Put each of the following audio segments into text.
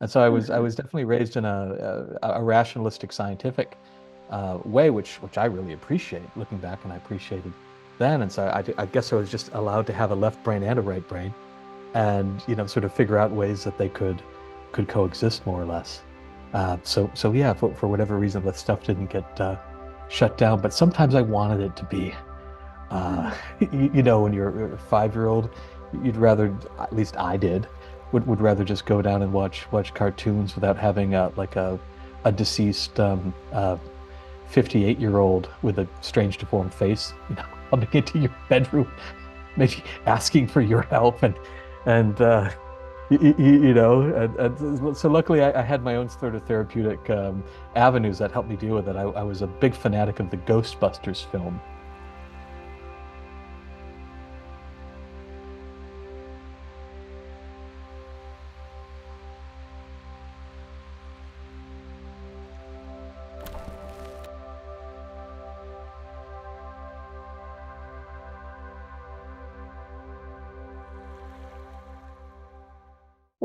And so I was definitely raised in a rationalistic scientific way, which I really appreciate looking back, and I appreciated then. And so I guess I was just allowed to have a left brain and a right brain, and sort of figure out ways that they could coexist more or less. So yeah, for whatever reason, that stuff didn't get shut down. But sometimes I wanted it to be. Uh, when you're a 5-year-old, you'd rather, at least I did, would rather just go down and watch cartoons without having a deceased 58-year-old with a strange deformed face, coming into your bedroom, maybe asking for your help and and so luckily I had my own sort of therapeutic avenues that helped me deal with it. I was a big fanatic of the Ghostbusters film.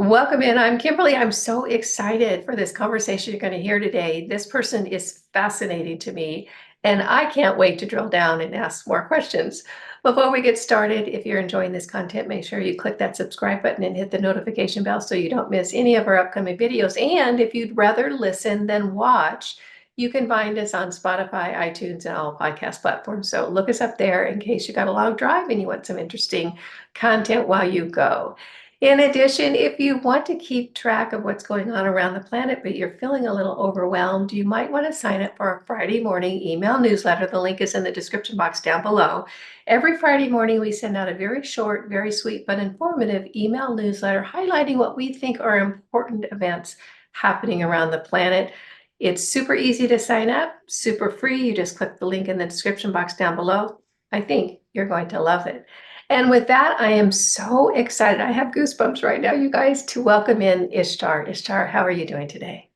Welcome in. I'm Kimberly. I'm so excited for this conversation you're going to hear today. This person is fascinating to me, and I can't wait to drill down and ask more questions. Before we get started, if you're enjoying this content, make sure you click that subscribe button and hit the notification bell so you don't miss any of our upcoming videos. And if you'd rather listen than watch, you can find us on Spotify, iTunes, and all podcast platforms. So look us up there in case you got a long drive and you want some interesting content while you go. In addition, if you want to keep track of what's going on around the planet, but you're feeling a little overwhelmed, you might want to sign up for our Friday morning email newsletter. The link is in the description box down below. Every Friday morning, we send out a very short, very sweet, but informative email newsletter highlighting what we think are important events happening around the planet. It's super easy to sign up, super free. You just click the link in the description box down below. I think you're going to love it. And with that, I am so excited. I have goosebumps right now, you guys, to welcome in Ishtar. Ishtar, how are you doing today?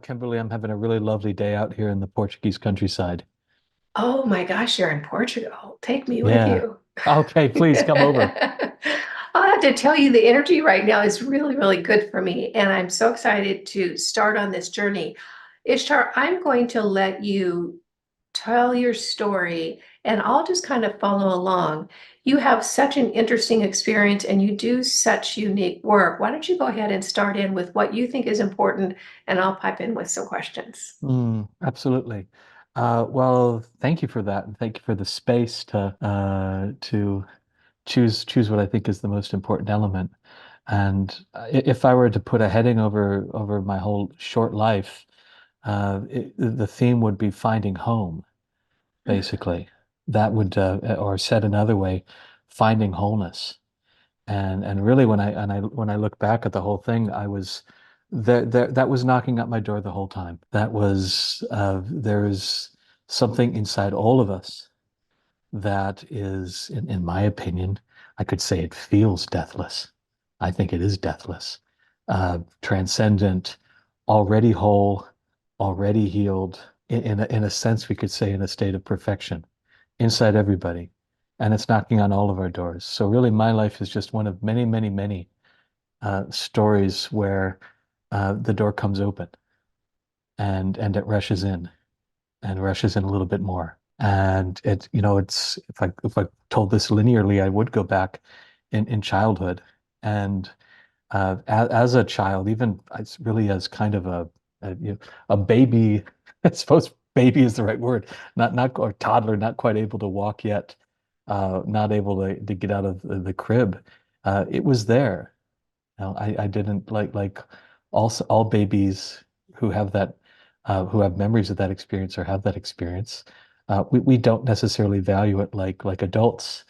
Kimberly, I'm having a really lovely day out here in the Portuguese countryside. Oh my gosh, you're in Portugal. Take me with Yeah. you. Okay, please come over. I'll have to tell you, the energy right now is really, really good for me. And I'm so excited to start on this journey. Ishtar, I'm going to let you tell your story and I'll just kind of follow along. You have such an interesting experience and you do such unique work. Why don't you go ahead and start in with what you think is important, and I'll pipe in with some questions. Absolutely. Well, thank you for that, and thank you for the space to choose what I think is the most important element. And if I were to put a heading over my whole short life, the theme would be finding home, basically. That would, or said another way, finding wholeness. And really, when I look back at the whole thing, I was there. That was knocking at my door the whole time. That was there is something inside all of us that is, in my opinion, I could say it feels deathless. I think it is deathless, transcendent, already whole, already healed. In a sense, we could say in a state of perfection inside everybody, and it's knocking on all of our doors. So really, my life is just one of many, many, many stories where the door comes open and it rushes in and rushes in a little bit more. And it's if I told this linearly, I would go back in childhood. And as a child, even it's really as kind of a baby, I suppose baby is the right word, not or toddler, not quite able to walk yet, not able to get out of the crib. It was there. I didn't like all babies who have that who have memories of that experience or have that experience. We don't necessarily value it like adults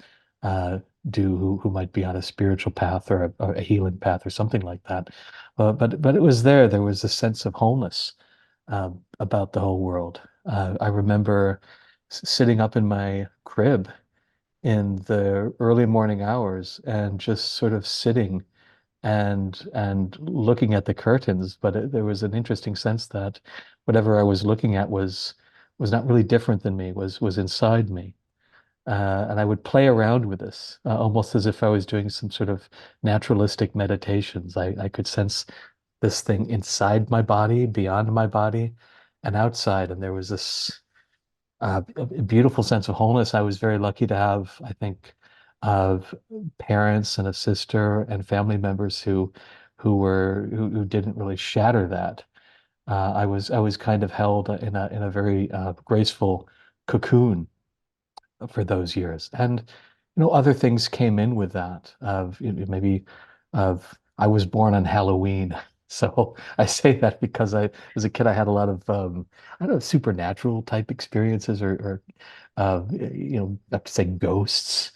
do who might be on a spiritual path or a healing path or something like that. But it was there. There was a sense of wholeness about the whole world. I remember sitting up in my crib in the early morning hours and just sort of sitting and looking at the curtains. But there was an interesting sense that whatever I was looking at was not really different than me, was inside me. And I would play around with this, almost as if I was doing some sort of naturalistic meditations. I could sense this thing inside my body, beyond my body, and outside. And there was this a beautiful sense of wholeness. I was very lucky to have, I think, of parents and a sister and family members who didn't really shatter that. I was kind of held in a very graceful cocoon for those years. And other things came in with that. Of maybe of I was born on Halloween. So I say that because as a kid, I had a lot of I don't know, supernatural type experiences or I have to say ghosts.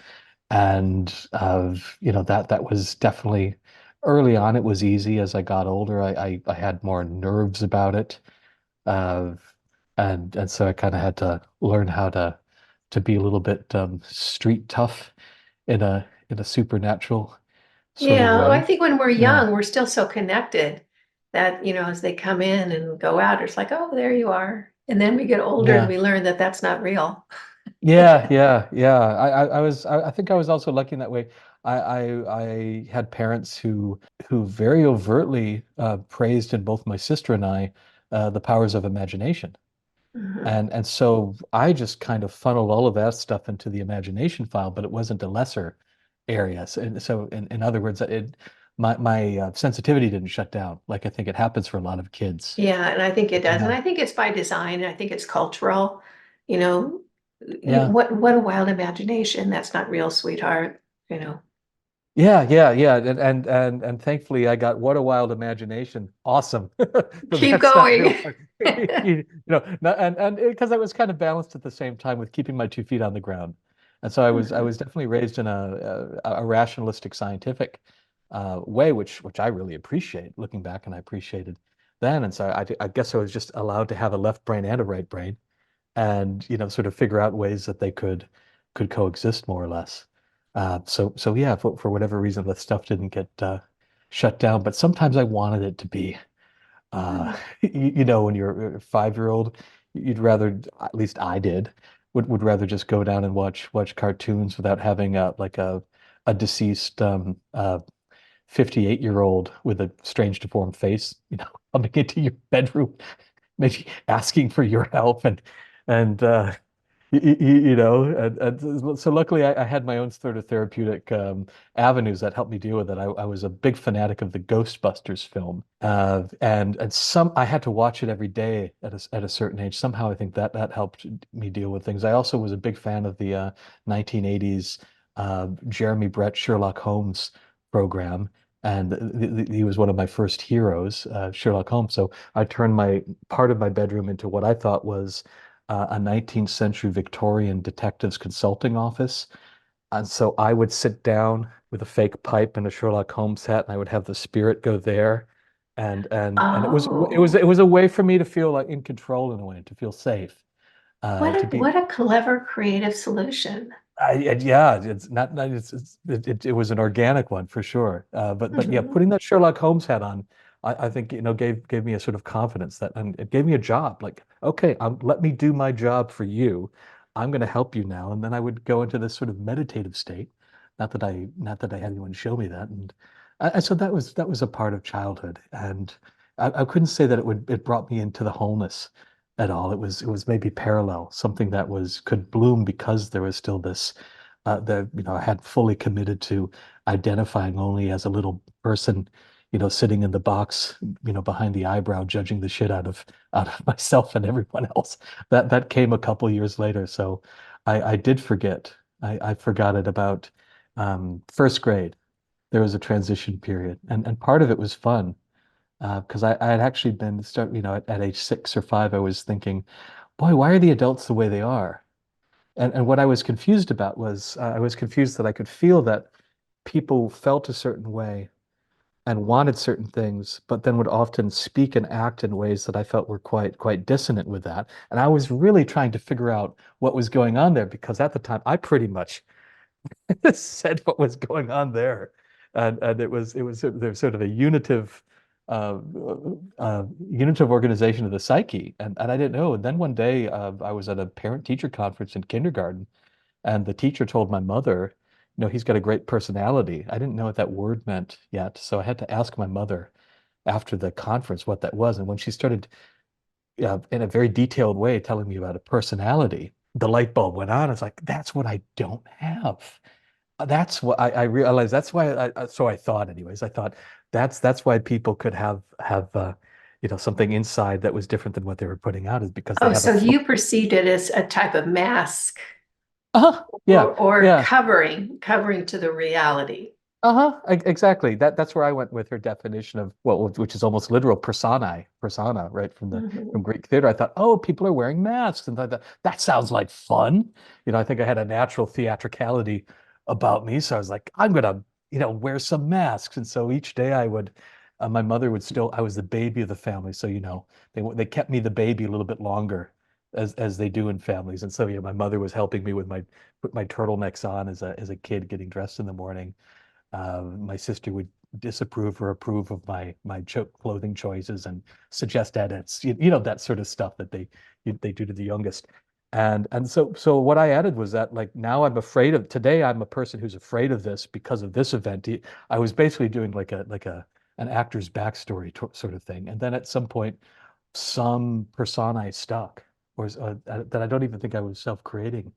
And that was definitely early on. It was easy. As I got older, I had more nerves about it. Uh, and so I kind of had to learn how to be a little bit street tough in a supernatural sort of Yeah, well, I way. think when we're Yeah. young, we're still so connected that, as they come in and go out, it's like, oh, there you are. And then we get older and Yeah. we learn that that's not real. Yeah, yeah, yeah. I think I was also lucky in that way. I had parents who very overtly praised in both my sister and I the powers of imagination. Mhm. And so I just kind of funneled all of that stuff into the imagination file, but it wasn't a lesser area. So in other words, my sensitivity didn't shut down like I think it happens for a lot of kids. Yeah, and I think it does. And Yeah. I think it's by design. And I think it's cultural. You know, Yeah. what a wild imagination. That's not real, sweetheart. You know, Yeah, yeah, yeah. And thankfully I got what a wild imagination. Awesome. So keep that's not going. real hard. And because I was kind of balanced at the same time with keeping my 2 feet on the ground. And so I was definitely raised in a rationalistic scientific way, which I really appreciate looking back, and I appreciated then. And so I guess I was just allowed to have a left brain and a right brain, and sort of figure out ways that they could coexist more or less. So yeah, for whatever reason, the stuff didn't get shut down. But sometimes I wanted it to be. Uh, when you're a 5-year-old, you'd rather, at least I did, would rather just go down and watch cartoons without having a deceased 58-year-old with a strange deformed face, coming into your bedroom, maybe asking for your help and and so luckily I had my own sort of therapeutic avenues that helped me deal with it. I was a big fanatic of the Ghostbusters film, and some I had to watch it every day at a certain age. Somehow I think that helped me deal with things. I also was a big fan of the 1980s Jeremy Brett Sherlock Holmes program. And he was one of my first heroes, Sherlock Holmes. So I turned my part of my bedroom into what I thought was a 19th century Victorian detectives consulting office. And so I would sit down with a fake pipe and a Sherlock Holmes hat, and I would have the spirit go there. And Oh, it was a way for me to feel like in control in a way, to feel safe, to be what a clever creative solution. yeah, it's not it was an organic one for sure. But yeah, Mhm. putting that Sherlock Holmes hat on, I think gave me a sort of confidence that, and it gave me a job. Like, okay, let me do my job for you. I'm going to help you now. And then I would go into this sort of meditative state. Not that I had anyone show me that. And so that was a part of childhood. And I couldn't say that it brought me into the wholeness at all. It was maybe parallel, something that was could bloom because there was still this I had fully committed to identifying only as a little person, sitting in the box, behind the eyebrow, judging the shit out of myself and everyone else. That came a couple years later. So I did forget. I forgot it about first grade. There was a transition period, and part of it was fun because I had actually been at age 6 or 5, I was thinking, boy, why are the adults the way they are? And what I was confused about was I was confused that I could feel that people felt a certain way and wanted certain things, but then would often speak and act in ways that I felt were quite dissonant with that. And I was really trying to figure out what was going on there because at the time I pretty much said what was going on there, and it was there's sort of a uh, unitive organization of the psyche, and I didn't know. And then one day I was at a parent-teacher conference in kindergarten, and the teacher told my mother, he's got a great personality. I didn't know what that word meant yet, so I had to ask my mother. after the conference what that was. And when she started in a very detailed way telling me about a personality, the light bulb went on. It's like, that's what I don't have. That's what I realized. That's why so I thought anyways. I thought that's why people could have something inside that was different than what they were putting out is because they Oh, have a so flaw. you perceived it as a type of mask Uh-huh. Yeah. or Yeah. covering to the reality. Uh-huh. Exactly. That's where I went with her definition of well, which is almost literal persona, right? Mhm. From Greek theater. I thought, oh, people are wearing masks, and I thought that sounds like fun. I think I had a natural theatricality about me, so I was like, I'm gonna, wear some masks. And so each day my mother would still, I was the baby of the family, so they kept me the baby a little bit longer, as they do in families. And so my mother was helping me with put my turtlenecks on as a kid getting dressed in the morning. My sister would disapprove or approve of my clothing choices and suggest edits, that sort of stuff that they do to the youngest. And so what I added was that like now I'm afraid of today I'm a person who's afraid of this because of this event. I was basically doing like a an actor's backstory sort of thing, and then at some point some persona I stuck, or that I don't even think I was self-creating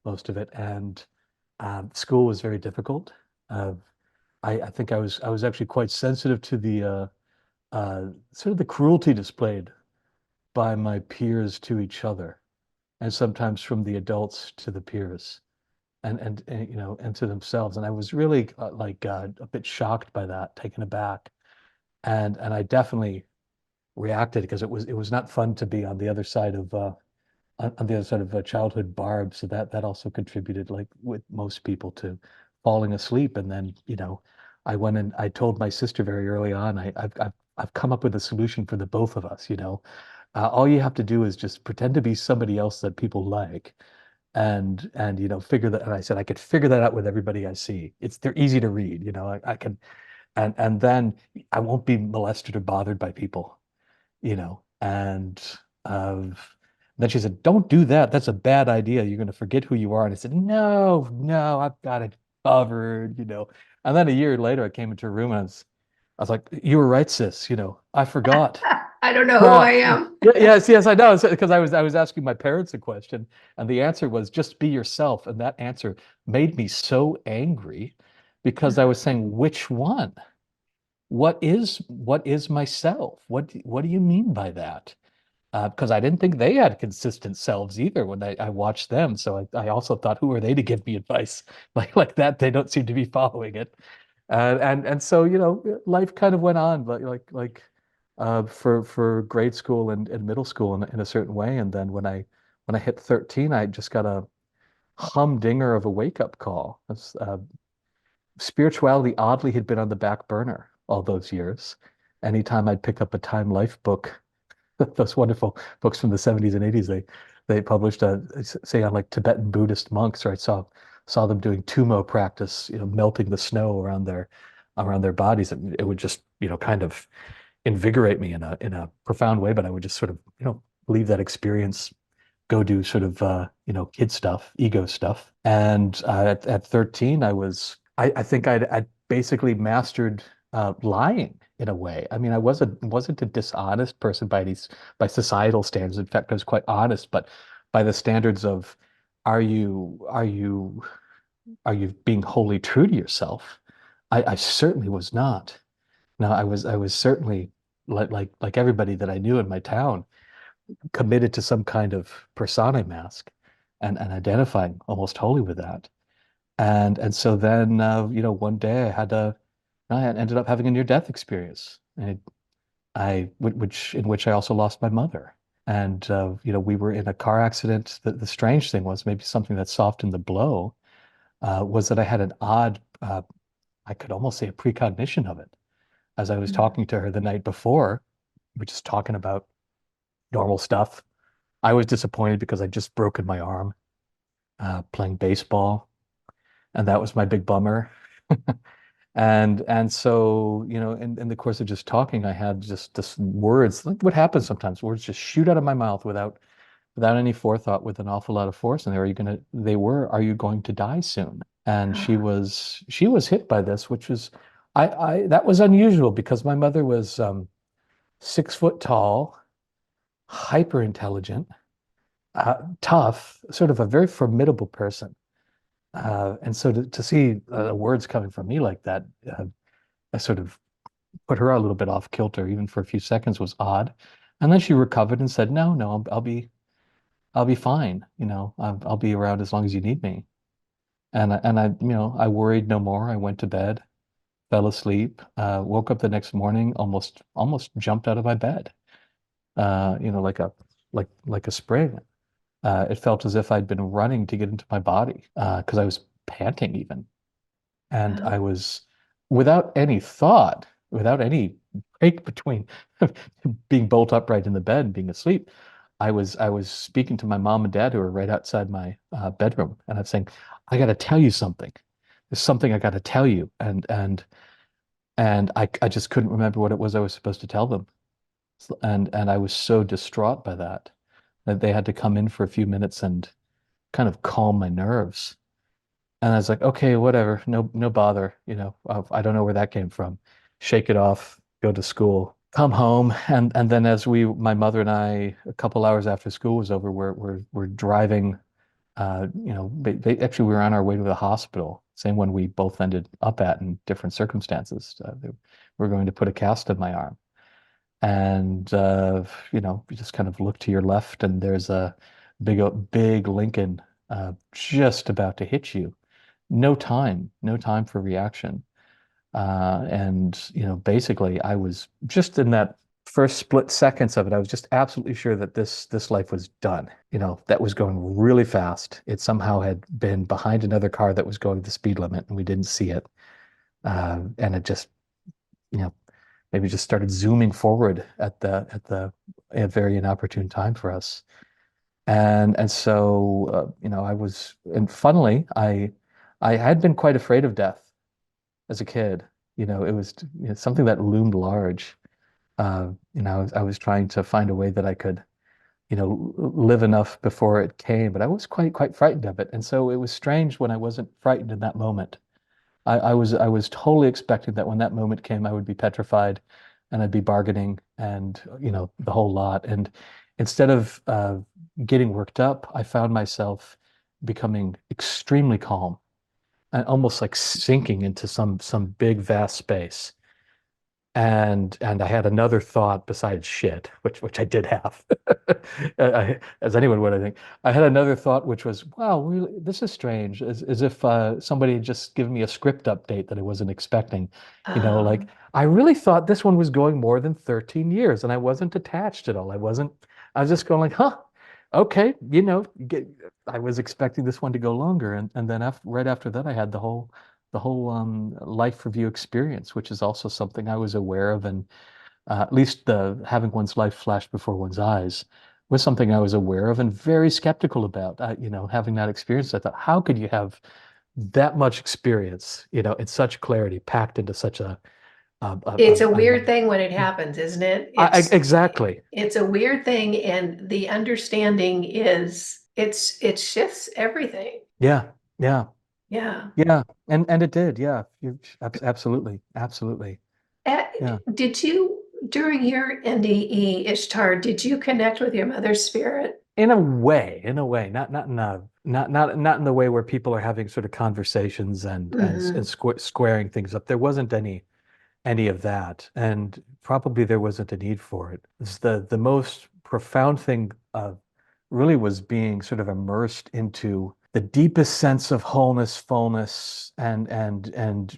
most of it, and school was very difficult. Uh, I think I was actually quite sensitive to the sort of the cruelty displayed by my peers to each other, and sometimes from the adults to the peers, and to themselves. And I was really a bit shocked by that, taken aback, and I definitely reacted because it was not fun to be on the other side of on the other side of a childhood barb. So that also contributed, like with most people, to falling asleep. And then, I went and I told my sister very early on, I've come up with a solution for the both of us. All you have to do is just pretend to be somebody else that people like. And figure that. And I said I could figure that out with everybody I see. They're easy to read. I can, and then I won't be molested or bothered by people. And then she said, "Don't do that. That's a bad idea. You're going to forget who you are." And I said, "No, no, I've got it covered." And then a year later, I came into her room and I was like, "You were right, sis. I forgot." I don't know who I Crap. am. Yes, yes, I know. Because I was asking my parents a question, and the answer was just be yourself. And that answer made me so angry because I was saying, which one? What is myself? What do you mean by that? Because I didn't think they had consistent selves either when I watched them. So I also thought, who are they to give me advice like that? They don't seem to be following it. And so life kind of went on, but for grade school and middle school in a certain way. And then when I hit 13, I just got a humdinger of a wake up call. Spirituality oddly had been on the back burner all those years. Anytime I'd pick up a Time Life book, those wonderful books from the 70s and 80s, they published say on like Tibetan Buddhist monks, or I saw them doing tumo practice, melting the snow around their bodies. And it would just, kind of invigorate me in a profound way, but I would just sort of, leave that experience, go do sort of kid stuff, ego stuff. And at 13, I think I'd basically mastered lying in a way. I mean, I wasn't a dishonest person by societal standards. In fact, I was quite honest, but by the standards of are you being wholly true to yourself? I certainly was not. Now I was certainly like everybody that I knew in my town, committed to some kind of persona mask, and identifying almost wholly with that. And so then one day I ended up having a near-death experience, and in which I also lost my mother. And we were in a car accident. The strange thing was, maybe something that softened the blow, was that I had an odd, I could almost say, a precognition of it. As I was talking to her the night before, we're just talking about normal stuff. I was disappointed because I'd just broken my arm playing baseball, and that was my big bummer. And so, in the course of just talking, I had just this words, like what happens sometimes, words just shoot out of my mouth without any forethought, with an awful lot of force. And are you going to die soon? And she was hit by this, which was, I that was unusual because my mother was 6 foot tall, hyper intelligent, tough, sort of a very formidable person. And so to see words coming from me like that, I sort of put her a little bit off kilter, even for a few seconds, was odd. And then she recovered and said, "No, no, I'll be fine. I'll be around as long as you need me." I worried no more. I went to bed, fell asleep, woke up the next morning, almost jumped out of my bed, like a spring. It felt as if I'd been running to get into my body, because I was panting even. And I was without any thought, without any break between being bolt upright in the bed and being asleep. I was speaking to my mom and dad who were right outside my bedroom, and I'm saying, "I got to tell you something. There's something I got to tell you." And I just couldn't remember what it was I was supposed to tell them. And I was so distraught by that that they had to come in for a few minutes and kind of calm my nerves. And I was like, okay, whatever, no, no bother. I don't know where that came from. Shake it off, go to school, come home, and then my mother and I, a couple hours after school was over, we're driving. Actually, we were on our way to the hospital, same one we both ended up at in different circumstances. They were going to put a cast in my arm, and you just kind of look to your left, and there's a big Lincoln just about to hit you. No time for reaction. And basically, I was just in that first split seconds of it, I was just absolutely sure that this life was done. That was going really fast. It somehow had been behind another car that was going the speed limit, and we didn't see it. And it just, you know, maybe just started zooming forward at a very inopportune time for us. And so and funnily, I had been quite afraid of death as a kid. It was something that loomed large. I was trying to find a way that I could, live enough before it came, but I was quite frightened of it. And so it was strange when I wasn't frightened in that moment. I was totally expecting that when that moment came, I would be petrified and I'd be bargaining and, the whole lot. And instead of getting worked up, I found myself becoming extremely calm and almost like sinking into some big vast space. And I had another thought besides shit, which I did have, as anyone would, I think. I had another thought, which was, wow, really, this is strange, as if somebody had just given me a script update that I wasn't expecting. Like, Um, I really thought this one was going more than 13 years, and I wasn't attached at all. I was just going like, huh, okay, I was expecting this one to go longer, and then right after that, I had the whole life review experience, which is also something I was aware of, and at least the having one's life flash before one's eyes was something I was aware of and very skeptical about. Having that experience, I thought, how could you have that much experience, in such clarity, packed into such it's a a weird thing when it happens, isn't it? exactly. It's a weird thing, and the understanding is it shifts everything. Yeah, yeah, Yeah. yeah, and it did. Yeah, absolutely, absolutely. Uh, Yeah. did you, during your NDE, Ishtar, did you connect with your mother's spirit? In a way, not in the way where people are having sort of conversations and Hmm. squaring things up. There wasn't any of that, and probably there wasn't a need for it. It's the most profound thing really was being sort of immersed into the deepest sense of wholeness, fullness, and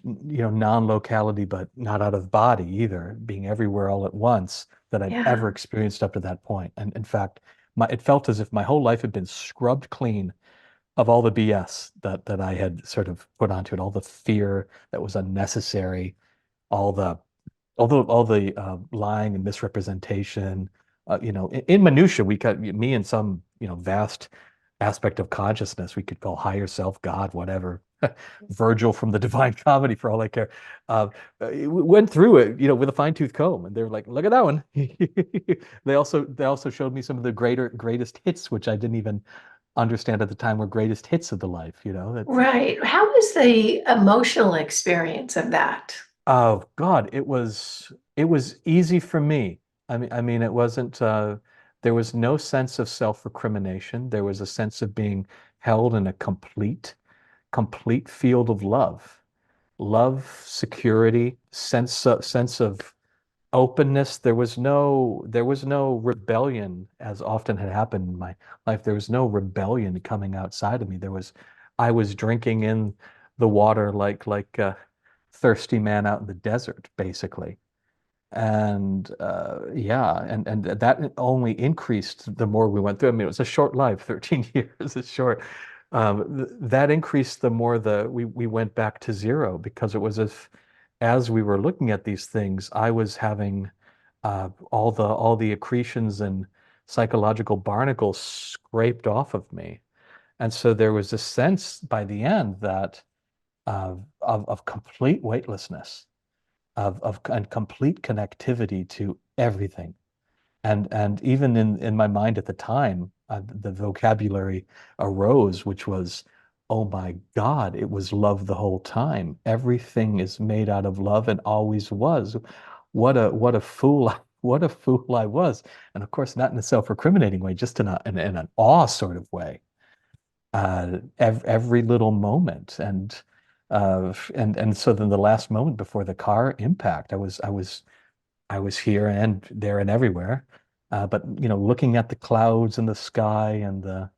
non-locality, but not out of body either, being everywhere all at once that I'd Yeah. ever experienced up to that point. And in fact, it felt as if my whole life had been scrubbed clean of all the BS that I had sort of put onto it, all the fear that was unnecessary, all the all the lying and misrepresentation, in minutia, we got me and some, vast aspect of consciousness we could call higher self, God, whatever. Virgil from the Divine Comedy, for all I care, uh, went through it, with a fine-tooth comb, and they're like, "Look at that one." They also showed me some of the greatest hits, which I didn't even understand at the time were greatest hits of the life. That's Right. How was the emotional experience of that? Oh God, it was easy for me. I mean it wasn't there was no sense of self-recrimination. There was a sense of being held in a complete field of love. Love, security, sense of openness. There was no rebellion as often had happened in my life. There was no rebellion coming outside of me. I was drinking in the water like a thirsty man out in the desert, basically. And yeah, and that only increased the more we went through. I mean, it was a short life, 13 years is short. That increased the more we went back to zero, because it was as we were looking at these things, I was having all the accretions and psychological barnacles scraped off of me. And so there was a sense by the end that of complete weightlessness, of and complete connectivity to everything. And even in my mind at the time, the vocabulary arose, which was, oh my God, it was love the whole time. Everything is made out of love and always was. What a fool, what a fool I was. And of course, not in a self-recriminating way, just in an awe sort of way. Every little moment. And so then the last moment before the car impact, I was here and there and everywhere. But looking at the clouds and the sky and the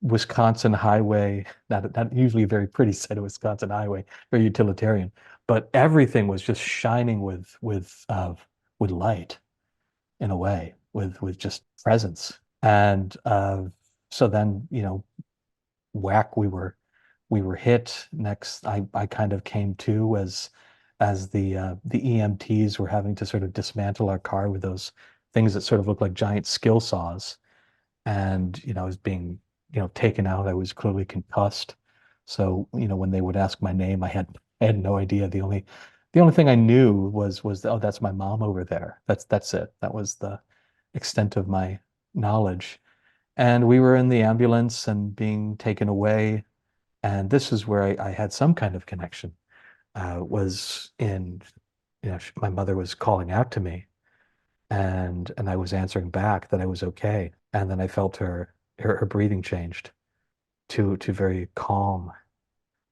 Wisconsin highway, not usually a very pretty sight of Wisconsin highway, very utilitarian, but everything was just shining with light in a way, with just presence. And so then, whack, we were hit. Next, I kind of came to as the EMTs were having to sort of dismantle our car with those things that sort of look like giant skill saws. And I was being taken out. I was clearly concussed. So when they would ask my name, I had no idea. The only thing I knew was oh, that's my mom over there. That's it. That was the extent of my knowledge. And we were in the ambulance and being taken away. And this is where I had some kind of connection. Was in, my mother was calling out to me, and I was answering back that I was okay. And then I felt her breathing changed to very calm,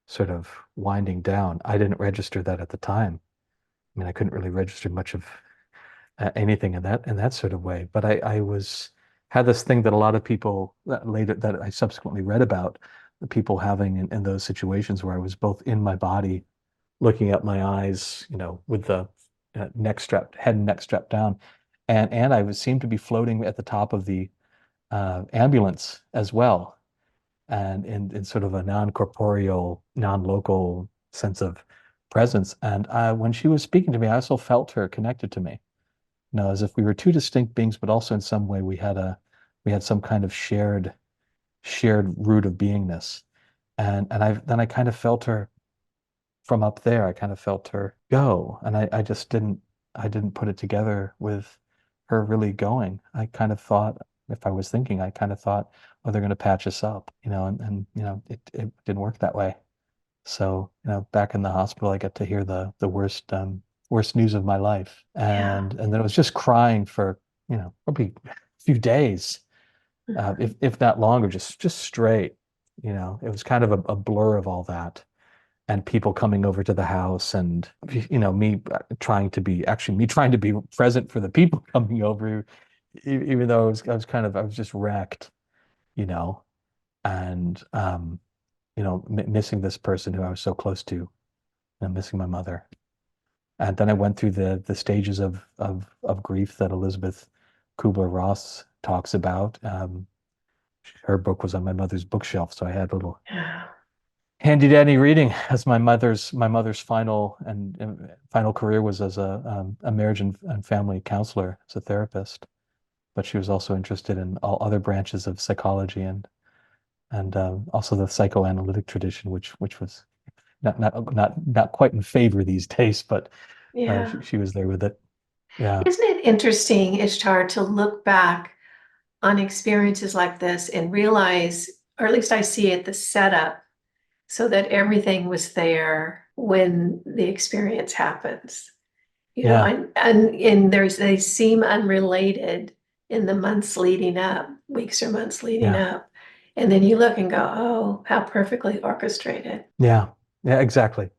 sort of winding down. I didn't register that at the time. I mean, I couldn't really register much of anything in that sort of way. But I had this thing that a lot of people that I subsequently read about, the people having in those situations where I was both in my body, looking at my eyes, with the head and neck strapped down, and I was seemed to be floating at the top of the ambulance as well, and in sort of a non-corporeal, non-local sense of presence. And when she was speaking to me, I also felt her connected to me, as if we were two distinct beings, but also in some way we had some kind of shared root of beingness. And I kind of felt her from up there. I kind of felt her go, and I just didn't put it together with her really going. I kind of thought, if I was thinking, I kind of thought, oh, they're going to patch us up, and it didn't work that way. So, back in the hospital, I got to hear the worst news of my life, Yeah. and then I was just crying for probably a few days, if not longer, just straight. It was kind of a blur of all that, and people coming over to the house, and me trying to be present for the people coming over, even though I was just wrecked, you know and missing this person who I was so close to, and missing my mother. And then I went through the stages of grief that Elizabeth Kubler-Ross talks about. Her book was on my mother's bookshelf, so I had a little Yeah. handy dandy reading, as my mother's final career was as a marriage and family counselor, as a therapist. But she was also interested in all other branches of psychology, and also the psychoanalytic tradition, which was not quite in favor these days, but Yeah. she was there with it. Yeah. Isn't it interesting, Ishtar, to look back on experiences like this and realize, or at least I see it, the setup, so that everything was there when the experience happens. Yeah. And they seem unrelated in the months leading up, weeks or months leading Yeah. up. And then you look and go, oh, how perfectly orchestrated. Yeah. Yeah, exactly.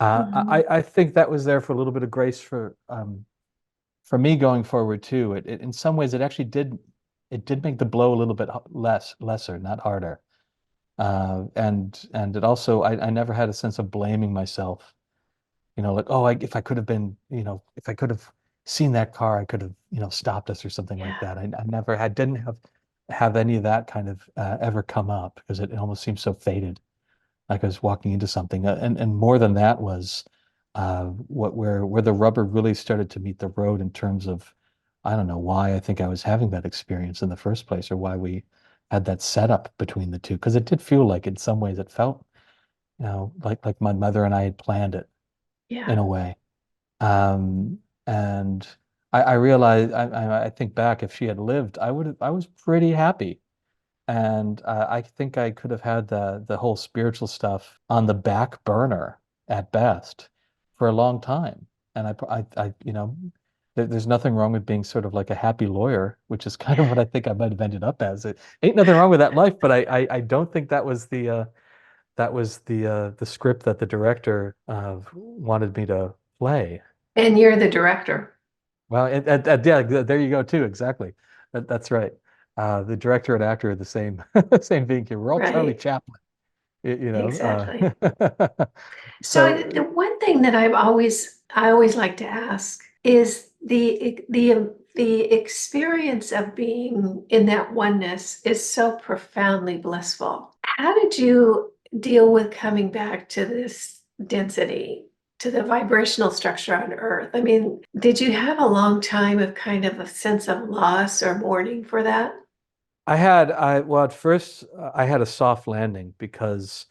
Mhm. I think that was there for a little bit of grace for me going forward too. In some ways it actually did make the blow a little bit lesser, not harder. And it also I never had a sense of blaming myself. Like, oh, if I could have been, if I could have seen that car, I could have, stopped us or something like Yeah. that. I never had didn't have any of that kind of ever come up because it almost seemed so fated, like I was walking into something. And more than that was where the rubber really started to meet the road in terms of I don't know why I think I was having that experience in the first place or why we had that setup between the two because it did feel like in some ways it felt like my mother and I had planned it Yeah. in a way. And I realized I think back if she had lived I was pretty happy and I think I could have had the whole spiritual stuff on the back burner at best for a long time. And there's nothing wrong with being sort of like a happy lawyer, which is kind of what I think I might have ended up as. It ain't nothing wrong with that life, but I don't think that was the script that the director wanted me to play. And you're the director, Well, yeah, there you go too. Exactly. That's right. The director and actor are the same, same being here. We're all Charlie right? Chaplin, Exactly. So So the one thing that I always like to ask is the experience of being in that oneness is so profoundly blissful. How did you deal with coming back to this density, to the vibrational structure on Earth? I mean, did you have a long time of kind of a sense of loss or mourning for that? well, at first I had a soft landing because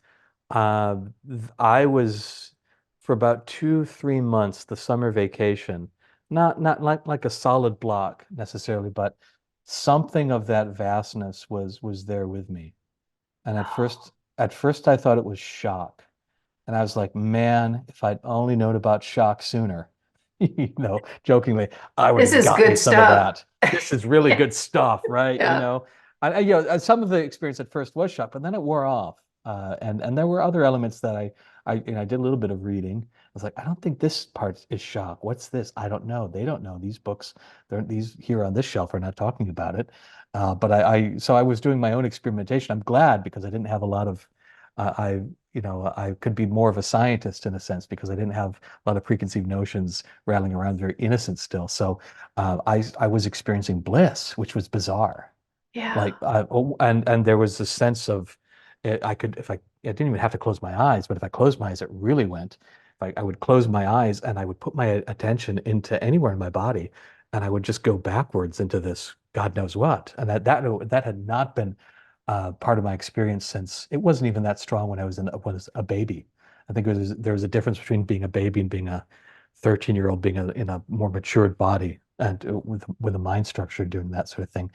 I was for about 2, 3 months, the summer vacation, not like a solid block necessarily, but something of that vastness was there with me. And Oh, at first I thought it was shock. And I was like, man, if I'd only known about shock sooner, jokingly, I would this have is gotten good some of stuff. that. This is really Yeah. good stuff, right? Yeah. Some of the experience at first was shock, but then it wore off. And there were other elements that I did a little bit of reading. I was like, I don't think this part is shock. What's this? I don't know. They don't know. These books, these here on this shelf are not talking about it. But so I was doing my own experimentation. I'm glad because I didn't have a lot of, I could be more of a scientist in a sense because I didn't have a lot of preconceived notions rattling around, very innocent still. So I was experiencing bliss, which was bizarre. Yeah. Like, and there was a sense of I could if I didn't even have to close my eyes, but if I closed my eyes, it really went. I would close my eyes and I would put my attention into anywhere in my body, and I would just go backwards into this God knows what. And that had not been part of my experience since it wasn't even that strong when I was a baby. I think there was a difference between being a baby and being a 13-year-old being in a more matured body and with a mind structure doing that sort of thing.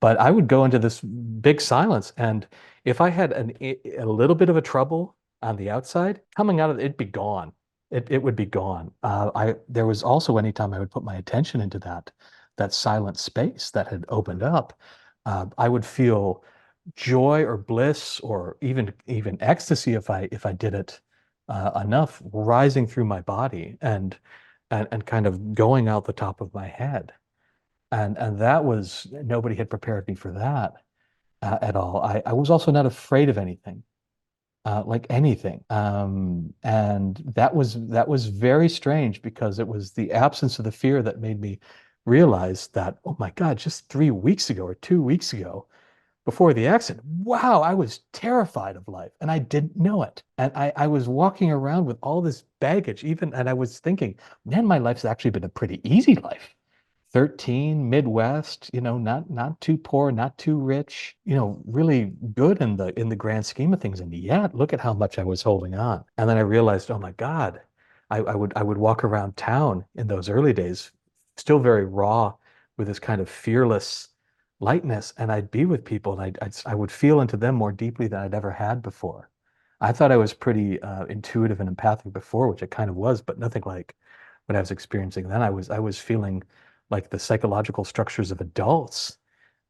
But I would go into this big silence, and if I had a little bit of a trouble on the outside, coming out of it'd be gone. It would be gone. I There was also anytime I would put my attention into that silent space that had opened up, I would feel joy or bliss or even ecstasy if I did it enough rising through my body and kind of going out the top of my head. And that was nobody had prepared me for that at all. I was also not afraid of anything, like anything. And that was very strange because it was the absence of the fear that made me realize that, oh my God, just 3 weeks ago or 2 weeks ago, before the accident, wow, I was terrified of life and I didn't know it. And I was walking around with all this baggage, and I was thinking, man, my life's actually been a pretty easy life. 13, Midwest, not too poor, not too rich, really good in the grand scheme of things. And yet, look at how much I was holding on. And then I realized, oh my God, I would walk around town in those early days, still very raw with this kind of fearless lightness, and I'd be with people and I would feel into them more deeply than I'd ever had before. I thought I was pretty intuitive and empathic before, which I kind of was, but nothing like what I was experiencing then. I was feeling like the psychological structures of adults,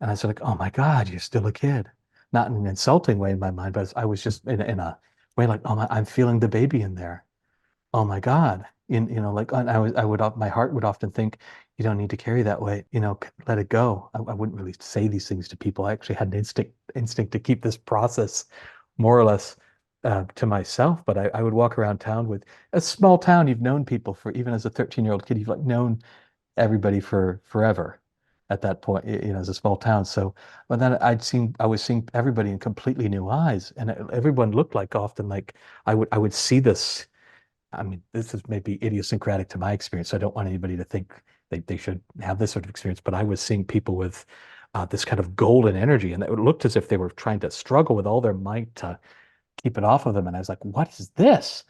and I was like, "Oh my God, you're still a kid." Not in an insulting way in my mind, but I was just in a way like, "Oh my, I'm feeling the baby in there." Oh my God. Like and my heart would often think, you don't need to carry that weight, let it go. I wouldn't really say these things to people. I actually had an instinct to keep this process more or less to myself. But I would walk around town with a small town. You've known people for, even as a 13-year-old kid, you've like known everybody for forever at that point, as a small town. So, but then I was seeing everybody in completely new eyes, and everyone looked like often like I would see this. I mean, this is maybe idiosyncratic to my experience. So I don't want anybody to think they should have this sort of experience, but I was seeing people with this kind of golden energy, and it looked as if they were trying to struggle with all their might to keep it off of them. And I was like, what is this?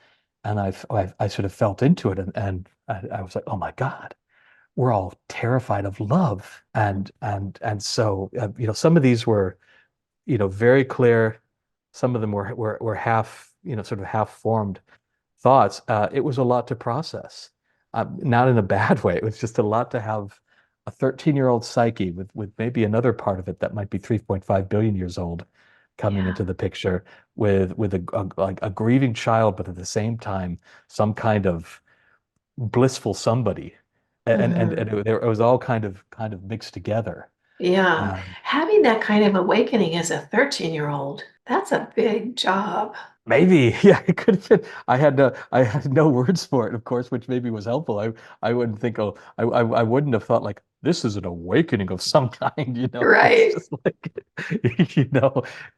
And I sort of felt into it, and I was like, oh my God, we're all terrified of love. And so, some of these were, very clear. Some of them were half, sort of half formed thoughts. It was a lot to process, not in a bad way. It was just a lot to have a 13-year-old psyche with maybe another part of it that might be 3.5 billion years old coming Yeah. into the picture with like a grieving child, but at the same time, some kind of blissful somebody. And Mhm. it was all kind of mixed together. Yeah. Um, Having that kind of awakening as a 13-year-old, that's a big job. Maybe, yeah, it could have been. I had no words for it, of course, which maybe was helpful. I wouldn't think, oh, I wouldn't have thought like this is an awakening of some kind, It's Right. just like,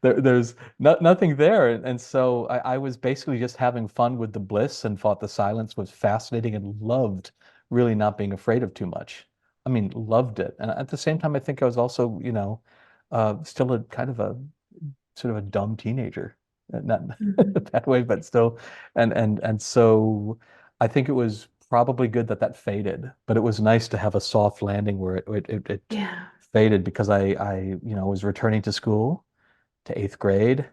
there's nothing there, and so I was basically just having fun with the bliss and thought the silence was fascinating and loved really not being afraid of too much. I mean, loved it, and at the same time, I think I was also, still a kind of a sort of a dumb teenager. Not Mhm. that way, but still. And so I think it was probably good that that faded, but it was nice to have a soft landing where it Yeah. faded because I was returning to school to eighth grade.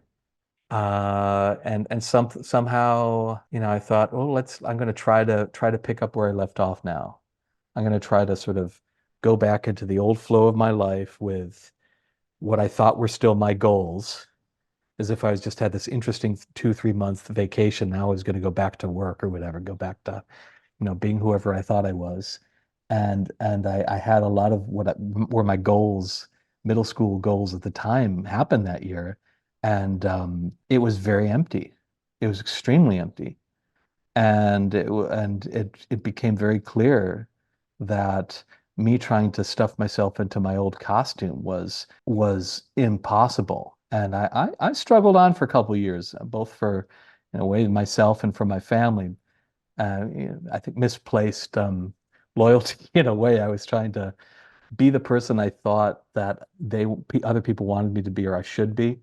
And somehow, I thought, oh, I'm going to try to pick up where I left off now. I'm going to try to sort of go back into the old flow of my life with what I thought were still my goals, as if I was just had this interesting 2, 3 month vacation. Now I was going to go back to work or whatever, go back to, being whoever I thought I was. And I had a lot of were my goals, middle school goals at the time happened that year. And it was very empty. It was extremely empty. And it became very clear that me trying to stuff myself into my old costume was impossible. And I struggled on for a couple of years, both for, in a way, myself and for my family. I think misplaced loyalty in a way. I was trying to be the person I thought that other people wanted me to be or I should be,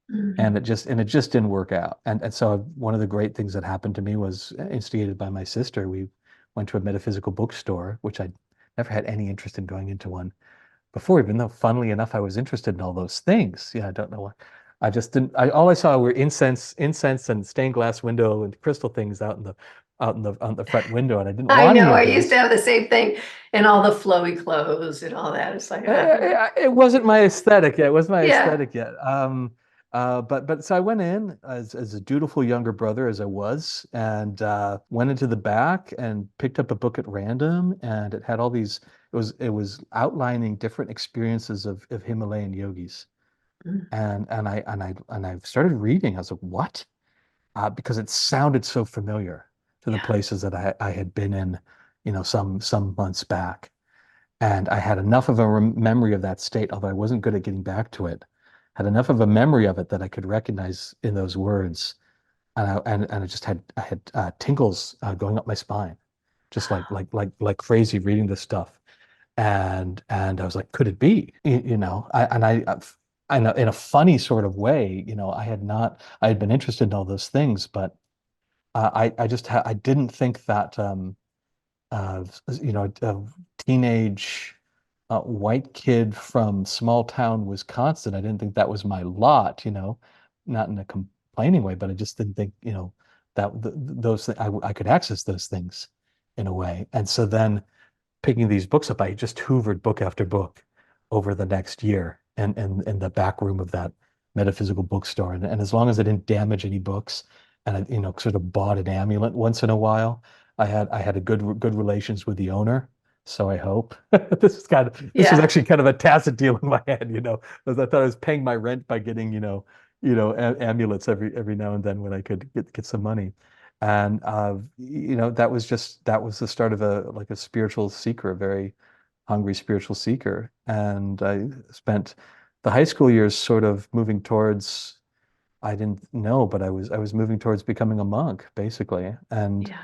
and Mhm. it just didn't work out. And so one of the great things that happened to me was instigated by my sister. We went to a metaphysical bookstore, which I'd never had any interest in going into one before, even though funnily enough I was interested in all those things. Yeah, I don't know why. I just didn't. All I saw were incense and stained glass window and crystal things out in the front window, and I didn't I want any know. I of used to those. have the same thing and all the flowy clothes and all that. It's like, It wasn't my aesthetic yet. It wasn't my yeah. aesthetic yet. But so I went in as a dutiful younger brother as I was, and went into the back and picked up a book at random, and it had all these. It was outlining different experiences of Himalayan yogis, and I started reading. I was like, what? Because it sounded so familiar to the Yeah. places that I had been in, some months back. And I had enough of a memory of that state, although I wasn't good at getting back to it, had enough of a memory of it that I could recognize in those words. And I had tingles going up my spine, just like crazy reading this stuff. And I was like, could it be? I know in a funny sort of way, I had been interested in all those things, but I didn't think that a teenage white kid from small town Wisconsin. I didn't think that was my lot, not in a complaining way, but I just didn't think, that those I could access those things in a way. And so then picking these books up, I just hoovered book after book over the next year and in the back room of that metaphysical bookstore. And as long as I didn't damage any books and I, sort of bought an amulet once in a while, I had a good relations with the owner. So I hope this was Yeah. actually kind of a tacit deal in my head, because I thought I was paying my rent by getting, amulets every now and then when I could get some money. And that was the start of a spiritual seeker, a very hungry spiritual seeker. And I spent the high school years sort of moving towards, I didn't know, but I was moving towards becoming a monk, basically. And Yeah.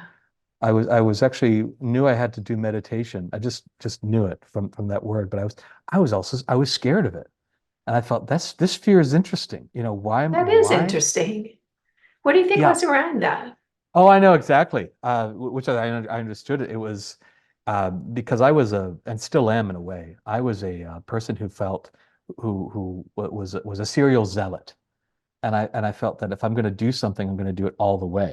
I was actually knew I had to do meditation. I just knew it from that word, but I was scared of it. And I thought this fear is interesting. That is Why? interesting. What do you think Yeah. was around that? Oh, I know exactly. Which I understood it. It was because I was and still am in a way. I was a person who felt who was a serial zealot, and I felt that if I'm going to do something, I'm going to do it all the way.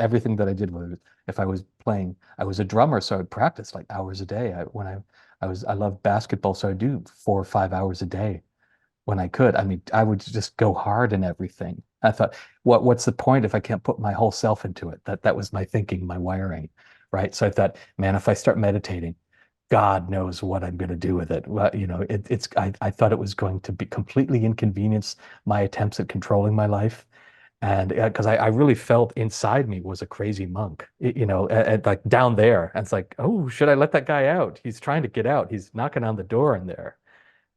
Everything that I did was if I was playing, I was a drummer, so I would practice like hours a day. I loved basketball, so I'd do 4 or 5 hours a day when I could. I mean, I would just go hard in everything. I thought, what's the point if I can't put my whole self into it? That was my thinking, my wiring, right? So I thought, man, if I start meditating, God knows what I'm going to do with it. Well, I thought it was going to be completely inconvenience my attempts at controlling my life. And because I really felt inside me was a crazy monk, like down there. And it's like, oh, should I let that guy out? He's trying to get out. He's knocking on the door in there.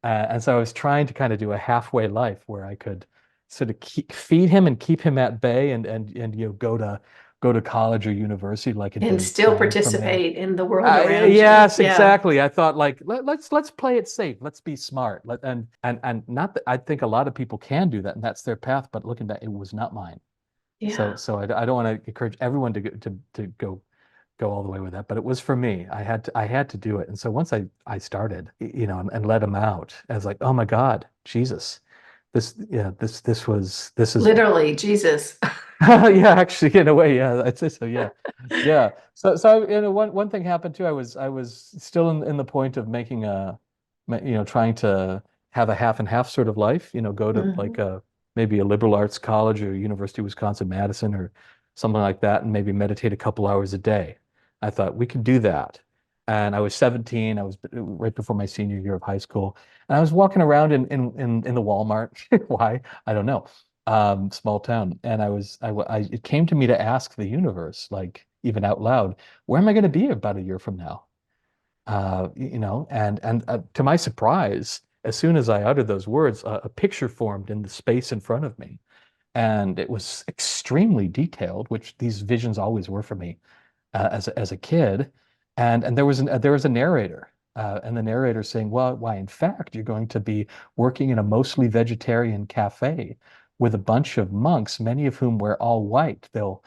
And so I was trying to kind of do a halfway life where I could sort of feed him and keep him at bay and go to college or university like had And been still planned for me. participate in the world around you. Yes, Yeah. exactly. I thought like let's play it safe. Let's be smart. And not that I think a lot of people can do that and that's their path, but looking back, it was not mine. So Yeah. so I don't want to encourage everyone to go all the way with that, but it was for me. I had to do it. And so once I started, and let him out, I was like, oh my God, Jesus, this is Literally, Jesus. yeah, actually, in a way, yeah, I'd say so. Yeah, yeah. So one thing happened too. I was still in the point of making trying to have a half and half sort of life. Go to like Mhm. maybe a liberal arts college or University of Wisconsin-Madison or something like that, and maybe meditate a couple hours a day. I thought we could do that. And I was 17. I was right before my senior year of high school, and I was walking around in the Walmart. Why? I don't know, small town. And it came to me to ask the universe, like even out loud, where am I going to be about a year from now? And to my surprise, as soon as I uttered those words, a picture formed in the space in front of me. And it was extremely detailed, which these visions always were for me as a kid. And there was a narrator, and the narrator saying, "Well, why? In fact, you're going to be working in a mostly vegetarian cafe with a bunch of monks, many of whom wear all white. They'll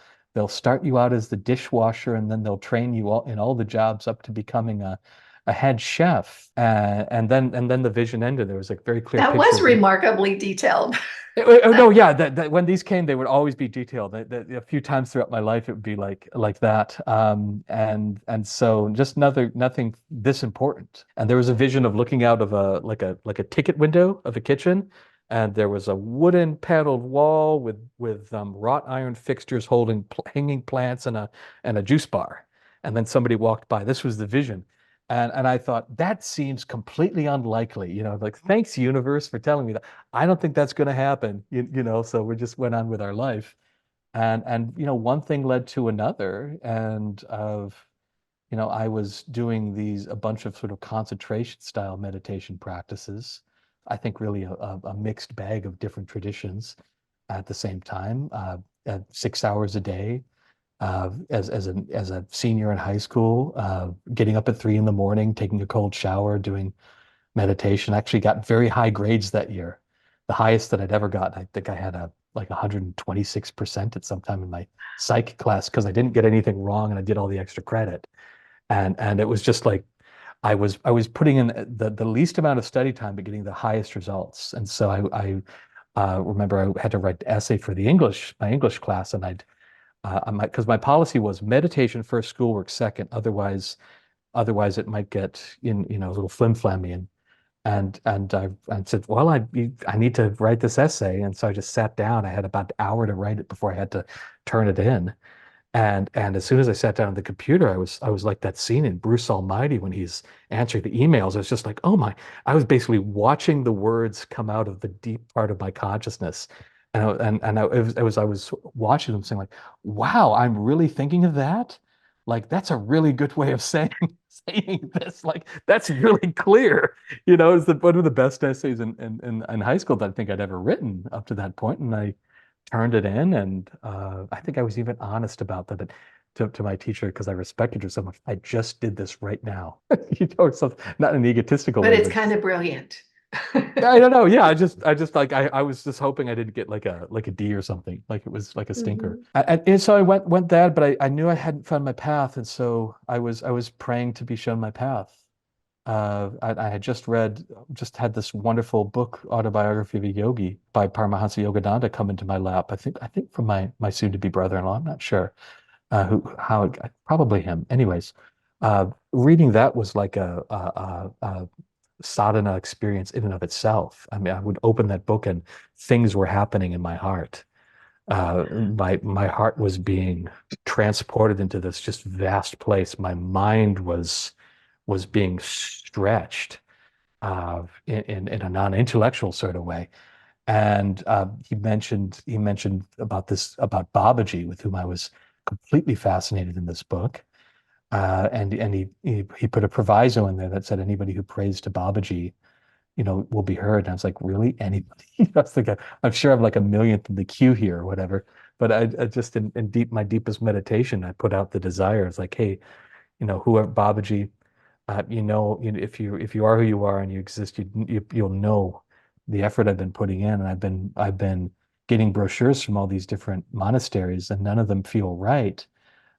start you out as the dishwasher, and then they'll train you in all the jobs up to becoming a head chef." And then the vision ended. There was a very clear That picture was of me. remarkably detailed. Oh no, yeah. That when these came, they would always be detailed. A few times throughout my life, it would be like that. And so just nothing this important. And there was a vision of looking out of a ticket window of a kitchen, and there was a wooden paneled wall with wrought iron fixtures holding hanging plants and a juice bar. And then somebody walked by. This was the vision. And I thought that seems completely unlikely. Like thanks universe for telling me that. I don't think that's going to happen, so we just went on with our life. And one thing led to another. And I was doing a bunch of sort of concentration style meditation practices. I think really a mixed bag of different traditions at the same time, at 6 hours a day. As a senior in high school, getting up at 3 in the morning, taking a cold shower, doing meditation. I actually got very high grades that year, the highest that I'd ever gotten. I think I had like 126% at some time in my psych class because I didn't get anything wrong and I did all the extra credit. And it was just like I was putting in the least amount of study time but getting the highest results. And so I remember I had to write the essay for my English class, and because my policy was meditation first, schoolwork second. Otherwise it might get a little flim-flammy. And I said, well, I need to write this essay. And so I just sat down. I had about an hour to write it before I had to turn it in. And as soon as I sat down at the computer, I was like that scene in Bruce Almighty when he's answering the emails. I was just like, oh my, I was basically watching the words come out of the deep part of my consciousness. I was watching them saying like, wow, I'm really thinking of that. Like that's a really good way of saying saying this. Like that's really clear. It's one of the best essays in high school that I think I'd ever written up to that point. And I turned it in, and I think I was even honest about that to my teacher because I respected her so much. I just did this right now, so not in an egotistical But way, it's but kind of brilliant. I don't know. Yeah, I just like I was just hoping I didn't get like a D or something, like it was like a stinker. Mhm. And so I went that, but I knew I hadn't found my path, and so I was praying to be shown my path. I had just had this wonderful book, Autobiography of a Yogi by Paramahansa Yogananda come into my lap. I think from my soon-to-be brother-in-law. I'm not sure probably him. Anyways, reading that was like a sadhana experience in and of itself. I mean, I would open that book and things were happening in my heart. My heart was being transported into this just vast place. My mind was being stretched in a non-intellectual sort of way. And he mentioned about Babaji, with whom I was completely fascinated in this book. And he put a proviso in there that said anybody who prays to Babaji, will be heard. And I was like, really? Anybody? I was like, I'm sure I'm like a millionth in the queue here or whatever. But I just in my deepest meditation, I put out the desire. It's like, hey, whoever Babaji, if you are who you are and you exist, you'll know the effort I've been putting in, and I've been getting brochures from all these different monasteries, and none of them feel right.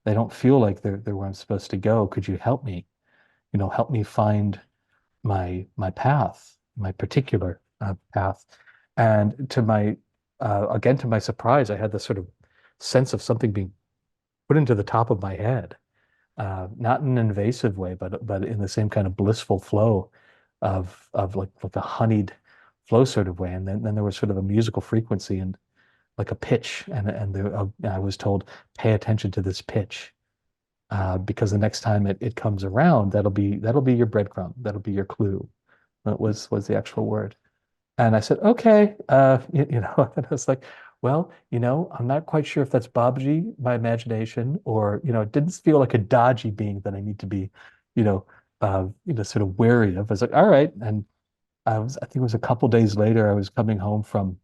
They don't feel like they're where I'm supposed to go. Could you help me? Help me find my path, my particular path. And to my surprise, I had this sort of sense of something being put into the top of my head, not in an invasive way, but in the same kind of blissful flow of like a honeyed flow sort of way. And then there was sort of a musical frequency and like a pitch, and I was told, pay attention to this pitch, because the next time it comes around, that'll be your breadcrumb, that'll be your clue. That was the actual word. And I said, okay, and I was like, well, I'm not quite sure if that's Babaji, my imagination, or, it didn't feel like a dodgy being that I need to be, you know, sort of wary of. I was like, all right. And I think it was a couple days later, I was coming home from,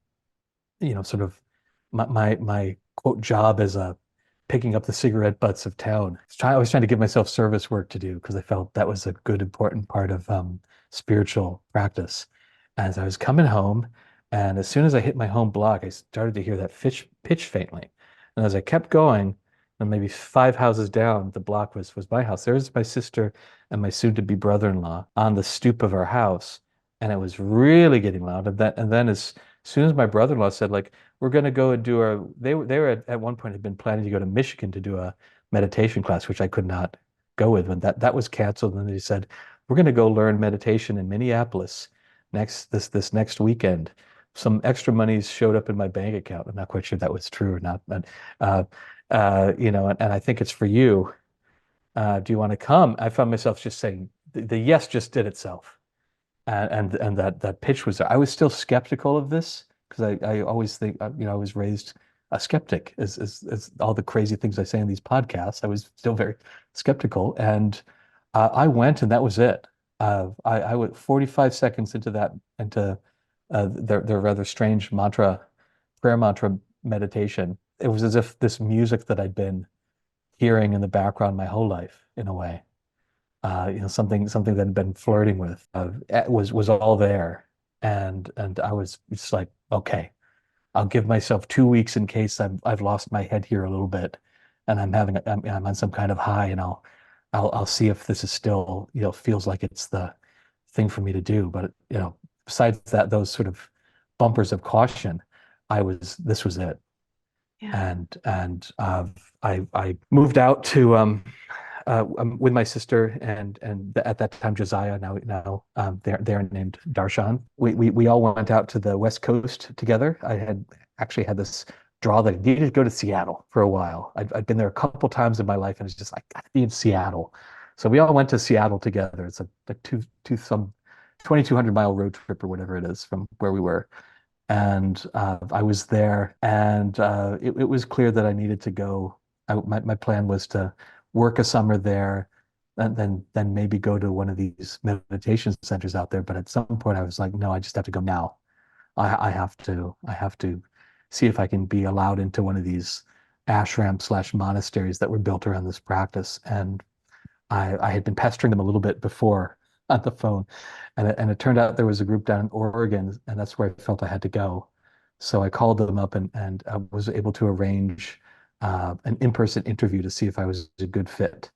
sort of my quote job as a picking up the cigarette butts of town. I was trying to give myself service work to do because I felt that was a good, important part of spiritual practice. As I was coming home, and as soon as I hit my home block, I started to hear that pitch faintly. And as I kept going, and maybe 5 houses down, the block was my house. There was my sister and my soon-to-be brother-in-law on the stoop of our house, and it was really getting loud. And then as soon as my brother-in-law said, like, we're going to go and do they were at one point had been planning to go to Michigan to do a meditation class, which I could not go with. When that was canceled, and they said, we're going to go learn meditation in Minneapolis this next weekend. Some extra monies showed up in my bank account. I'm not quite sure that was true or not, but uh, and I think it's for you. Do you want to come? I found myself just saying the yes just did itself, and that pitch was there. I was still skeptical of this because I always think, I was raised a skeptic, as all the crazy things I say in these podcasts. I was still very skeptical, and I went, and that was it. I went 45 seconds into their rather strange prayer mantra meditation. It was as if this music that I'd been hearing in the background my whole life, in a way, something that I'd been flirting with, was all there. And I was just like, okay, I'll give myself 2 weeks in case I've lost my head here a little bit, and I'm on some kind of high, and I'll see if this is still, feels like it's the thing for me to do. But besides that, those sort of bumpers of caution, this was it. Yeah. And I moved out to with my sister and at that time Josiah, now they're named Darshan. We all went out to the West Coast together. I had actually had this draw that I needed to go to Seattle for a while. I'd been there a couple times in my life, and it's just, I gotta be in Seattle. So we all went to Seattle together. It's a some 2,200 mile road trip or whatever it is from where we were. And I was there, and it was clear that I needed to go. My plan was to work a summer there, and then maybe go to one of these meditation centers out there. But at some point, I was like, no, I just have to go now. I have to see if I can be allowed into one of these ashram slash monasteries that were built around this practice. And I had been pestering them a little bit before on the phone, and it turned out there was a group down in Oregon, and that's where I felt I had to go. So I called them up, and I was able to arrange an in-person interview to see if I was a good fit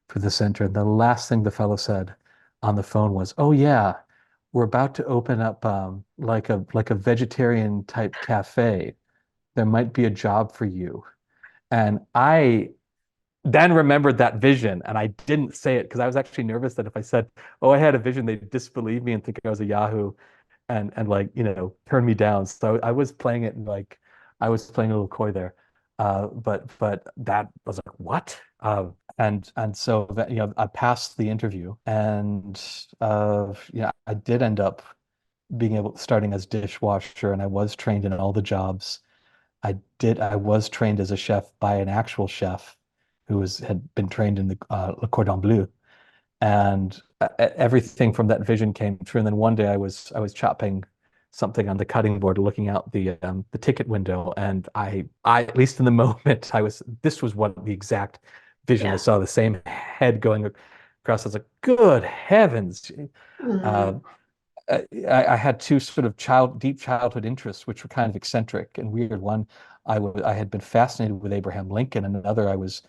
for the center. And the last thing the fellow said on the phone was, "Oh yeah, we're about to open up like a vegetarian type cafe. There might be a job for you." And I then remembered that vision, and I didn't say it because I was actually nervous that if I said, "Oh, I had a vision," they'd disbelieve me and think I was a Yahoo and like, turn me down. So I was playing it, and like I was playing a little coy there. But that was like, what? And so that, I passed the interview, and I did end up being able starting as dishwasher, and I was trained in all the jobs. I was trained as a chef by an actual chef who had been trained in the Le Cordon Bleu, and everything from that vision came true. And then one day I was chopping something on the cutting board, looking out the ticket window, and I at least in the moment this was what the exact vision I Yeah. saw, the same head going across. I was like, good heavens. Uh, Mhm. I had two sort of deep childhood interests, which were kind of eccentric and weird. One, I had been fascinated with Abraham Lincoln, and another, I was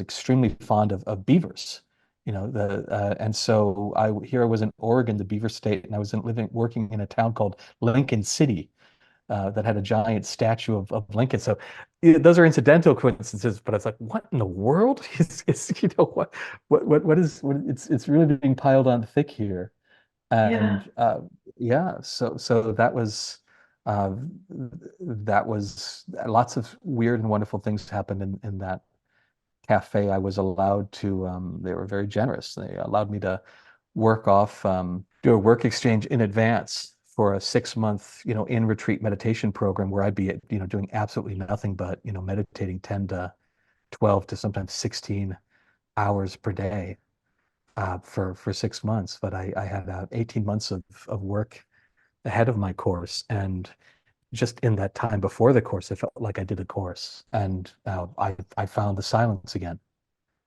extremely fond of beavers. And so I was in Oregon, the beaver state, and I was working in a town called Lincoln City, that had a giant statue of Lincoln. So those are incidental coincidences, but it's like, what in the world is it's really being piled on thick here. Yeah. And yeah, so uh, that was lots of weird and wonderful things happened in that cafe. I was allowed to, they were very generous. They allowed me to do a work exchange in advance for a 6 month, in retreat meditation program where I'd be, doing absolutely nothing but, meditating 10 to 12 to sometimes 16 hours per day, for 6 months. But I had 18 months of work ahead of my course. And just in that time before the course, I felt like I did a course. And I found the silence again,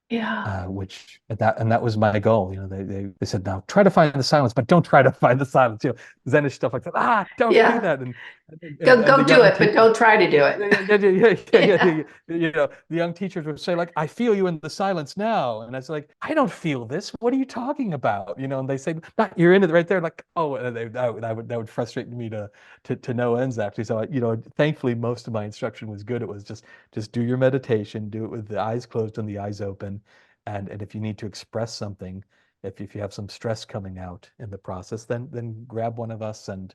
Yeah. which that was my goal. They said, now try to find the silence, but don't try to find the silence. Zenish stuff like that. Don't do Yeah. that. And Go the do young it, but teacher, don't try to do it. Yeah. the young teachers would say, like, I feel you in the silence now. And I was like, I don't feel this. What are you talking about? And they say, "Nah, you're in it right there." Like, oh, and that would frustrate me to no ends, actually. So, thankfully, most of my instruction was good. It was just do your meditation, do it with the eyes closed and the eyes open. And if you need to express something, if you have some stress coming out in the process, then grab one of us and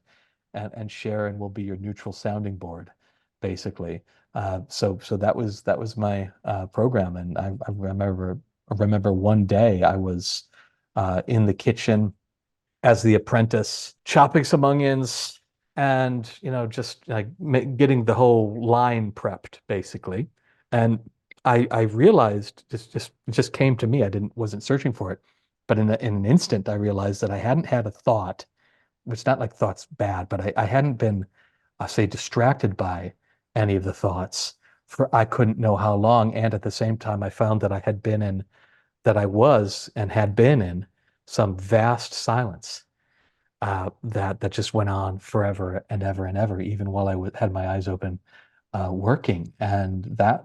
share, and we'll be your neutral sounding board, basically. So that was my program. And I remember one day I was in the kitchen as the apprentice, chopping some onions, and just like getting the whole line prepped, basically. And I realized, it just came to me. I wasn't searching for it, but in an instant I realized that I hadn't had a thought. It's not like thoughts bad, but I hadn't been, say, distracted by any of the thoughts for I couldn't know how long. And at the same time, I found that I was and had been in some vast silence, that just went on forever and ever and ever, even while had my eyes open, working. And that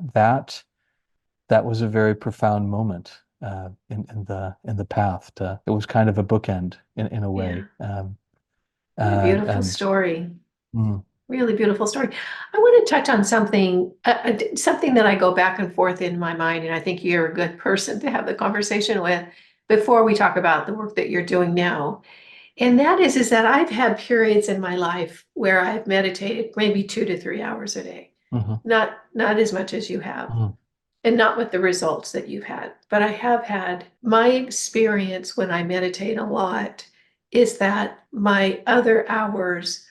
was a very profound moment, in the path. It was kind of a bookend in a Yeah. way. What a beautiful And story. Mm, Really beautiful story. I want to touch on something that I go back and forth in my mind, and I think you're a good person to have the conversation with before we talk about the work that you're doing now. And that is that I've had periods in my life where I've meditated maybe 2 to 3 hours a day, mhm, not as much as you have, mhm, and not with the results that you've had. But I have had my experience when I meditate a lot is that my other hours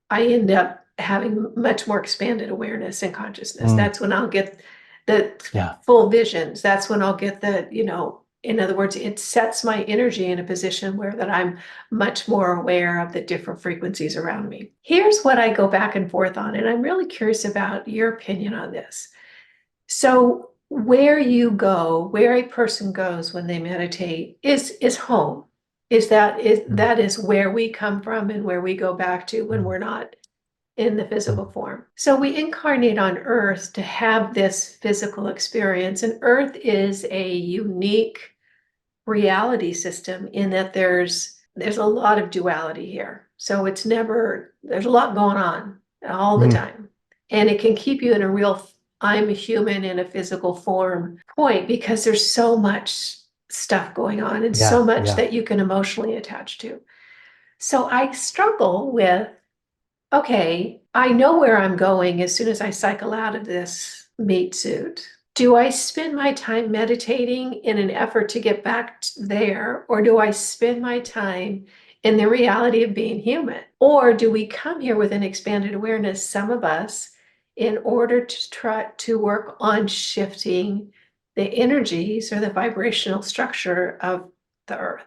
I end up having much more expanded awareness and consciousness. mm. That's when I'll get the Yeah. full visions. That's when I'll get in other words, it sets my energy in a position where that I'm much more aware of the different frequencies around me. Here's what I go back and forth on, and I'm really curious about your opinion on this. So where you go, where a person goes when they meditate is home. Mm, That is where we come from and where we go back to when mm, we're not in the mm. physical form. So we incarnate on Earth to have this physical experience, and Earth is a unique reality system in that there's a lot of duality here. So it's never there's a lot going on all the Mm. time. And it can keep you in a real I'm a human in a physical form point because there's so much stuff going on and so Yeah, much yeah. that you can emotionally attach to. So I struggle with okay, I know where I'm going as soon as I cycle out of this meat suit. Do I spend my time meditating in an effort to get back there, or do I spend my time in the reality of being human? Or do we come here with an expanded awareness, some of us, in order to try to work on shifting the energies or the vibrational structure of the earth?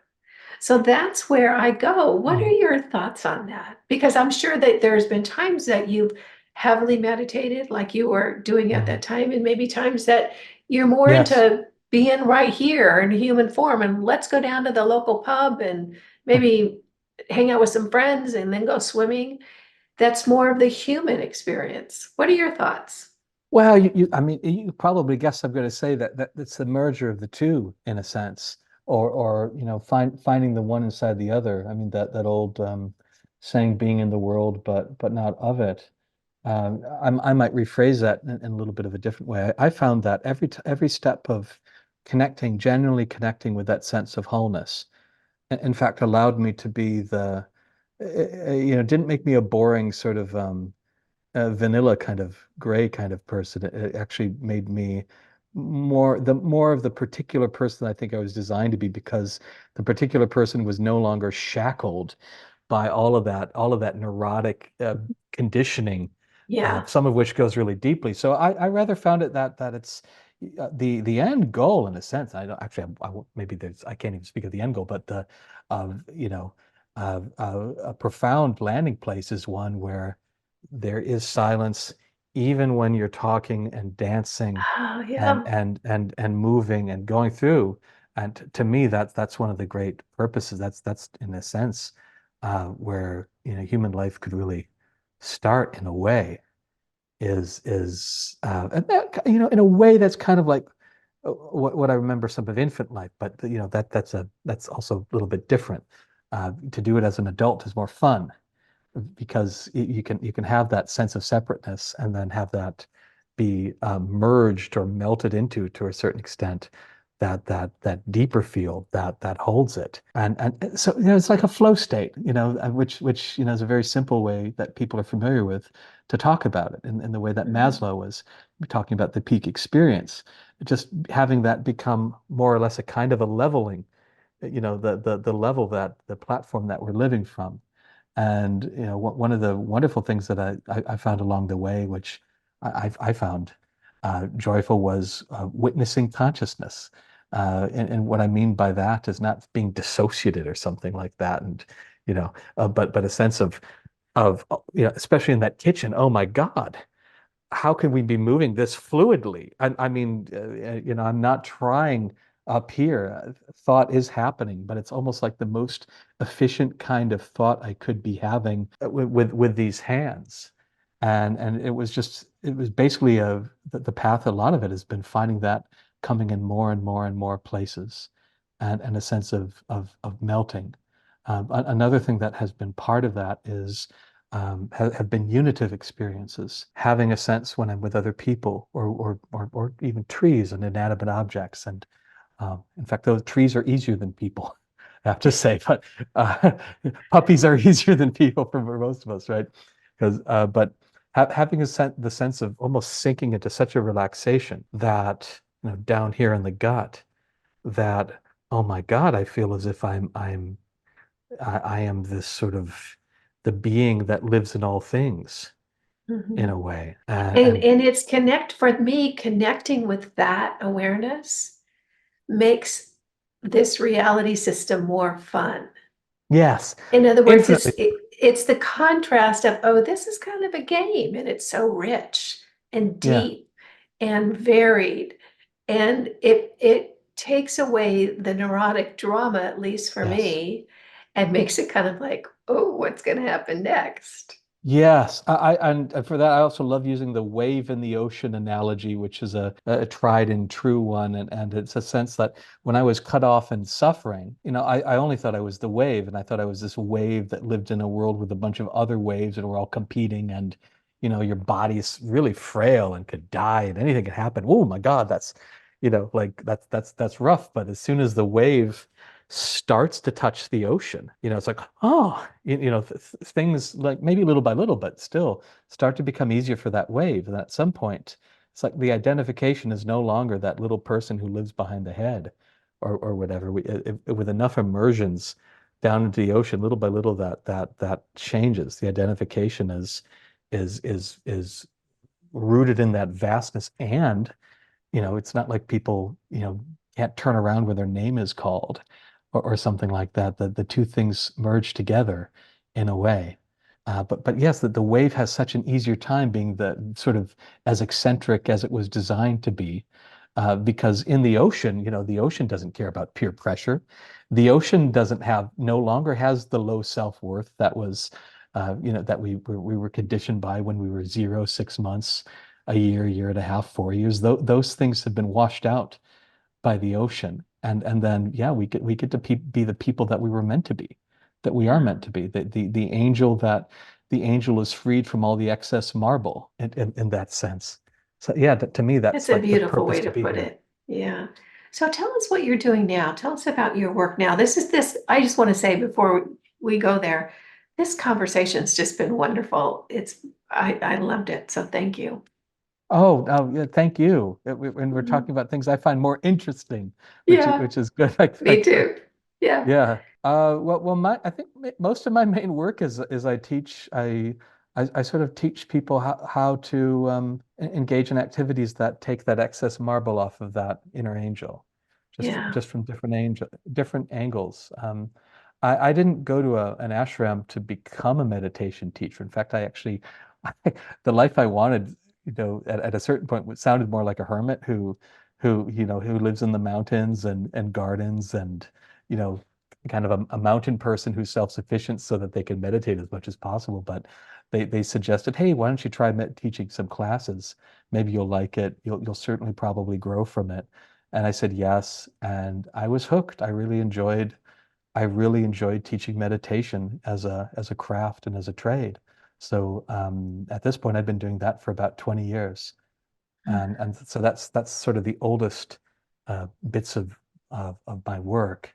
So that's where I go. What are Mm, your thoughts on that? Because I'm sure that there's been times that you've heavily meditated, like you were doing at mm. that time, and maybe times that you're more Yes. into being right here in human form. And let's go down to the local pub and maybe hang out with some friends and then go swimming. That's more of the human experience. What are your thoughts? Well, I mean, you probably guess I'm going to say that it's the merger of the two in a sense, or finding the one inside the other. I mean, that old saying, "Being in the world, but not of it." I might rephrase that in a little bit of a different way. I found that every step of connecting, genuinely connecting with that sense of wholeness, in fact, allowed me to be didn't make me a boring sort of vanilla kind of gray kind of person. It actually made me more of the particular person I think I was designed to be because the particular person was no longer shackled by all of that neurotic conditioning, Yeah. some of which goes really deeply. So I rather found it that it's the end goal in a sense. I don't actually maybe there's I can't even speak of the end goal, but the a profound landing place is one where there is silence even when you're talking and dancing Oh, yeah. and moving and going through. And to me, that's one of the great purposes. That's in a sense where human life could really start in a way is and that, in a way that's kind of like what I remember some of infant life, but that's also a little bit different. To do it as an adult is more fun because you can have that sense of separateness and then have that be merged or melted into to a certain extent that deeper field that holds it and so it's like a flow state which is a very simple way that people are familiar with to talk about it in the way that Mhm. Maslow was talking about the peak experience, just having that become more or less a kind of a leveling, the level that the platform that we're living from. And one of the wonderful things that I found along the way, which I found joyful, was witnessing consciousness. And what I mean by that is not being dissociated or something like that, and but a sense of especially in that kitchen. Oh my God, how can we be moving this fluidly? I mean, I'm not trying up here. Thought is happening, but it's almost like the most efficient kind of thought I could be having with these hands. And it was basically the path. A lot of it has been finding that coming in more and more and more places, and a sense of melting. Another thing that has been part of that is have been unitive experiences, having a sense when I'm with other people or even trees and inanimate objects. And in fact, those trees are easier than people, I have to say. But uh, puppies are easier than people for most of us, right? Because but having the sense of almost sinking into such a relaxation that down here in the gut, that oh my God, I feel as if I am this sort of the being that lives in all things in Mhm. a way. And it's for me, connecting with that awareness makes this reality system more fun. Yes, In other words, infinitely. it's the contrast of, oh, this is kind of a game and it's so rich and Yeah, deep and varied. And it takes away the neurotic drama, at least for yes. me, and makes it kind of like, oh, what's going to happen next? Yes, and for that I also love using the wave in the ocean analogy, which is a tried and true one, and it's a sense that when I was cut off and suffering, I only thought I was the wave, and I thought I was this wave that lived in a world with a bunch of other waves and we're all competing, and your body's really frail and could die and anything could happen. Oh my God, like that's rough. But as soon as the wave starts to touch the ocean, it's like, oh, things like maybe little by little, but still start to become easier for that wave. And at some point, it's like the identification is no longer that little person who lives behind the head or whatever. With enough immersions down into the ocean, little by little, that changes. The identification is rooted in that vastness. And it's not like people, can't turn around when their name is called or something like that. The two things merge together in a way. But yes, the wave has such an easier time being the sort of as eccentric as it was designed to be. Because in the ocean, the ocean doesn't care about peer pressure. The ocean no longer has the low self-worth that was, that we were conditioned by when we were 0, 6 months, a year and a half, 4 years. Those things have been washed out by the ocean, and then yeah, we get to be the people that we were meant to be, that we are Yeah, meant to be. The angel is freed from all the excess marble in that sense. So yeah, to me, it's that's a like the beautiful purpose way to to be put here. it. Yeah. So tell us what you're doing now. Tell us about your work now. I just want to say before we go there, this conversation's just been wonderful. I loved it. So thank you. Oh, yeah, thank you. When we're Mhm. talking about things I find more interesting, which is Yeah, which is good. me too. Yeah. Yeah. I think most of my main work is I sort of teach people how to engage in activities that take that excess marble off of that inner angel, Yeah. just from different angles. I didn't go to an ashram to become a meditation teacher. In fact, I actually the life I wanted, at a certain point, sounded more like a hermit who lives in the mountains and gardens and you know, kind of a mountain person who's self-sufficient so that they can meditate as much as possible. But they suggested, hey, why don't you try teaching some classes? Maybe you'll like it. You'll certainly probably grow from it. And I said yes, and I was hooked. I really enjoyed teaching meditation as a craft and as a trade. So at this point, I've been doing that for about 20 years, and so that's sort of the oldest bits of my work.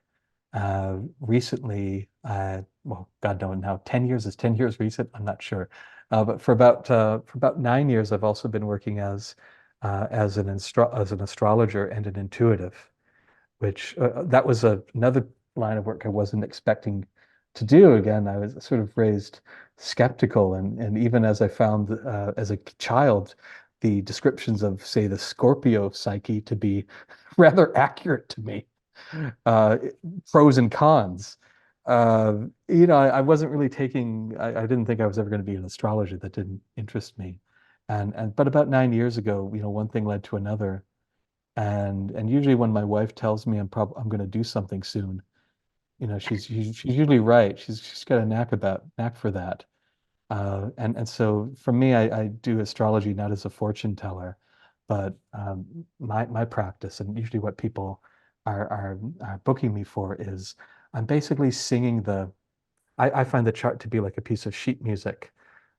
Recently, well, God knows now, 10 years is 10 years recent. I'm not sure. But for about 9 years, I've also been working as an astrologer and an intuitive, which that was another line of work I wasn't expecting to do. Again, I was sort of raised skeptical, and even as I found as a child, the descriptions of, say, the Scorpio psyche to be rather accurate to me. uh, Pros and cons. I wasn't really I didn't think I was ever going to be an astrologer. That didn't interest me. But about 9 years ago, one thing led to another. And usually when my wife tells me I'm going to do something soon, she's usually right. She's got a knack for that. And so for me, I do astrology not as a fortune teller, but my practice and usually what people are booking me for is I'm basically singing I find the chart to be like a piece of sheet music.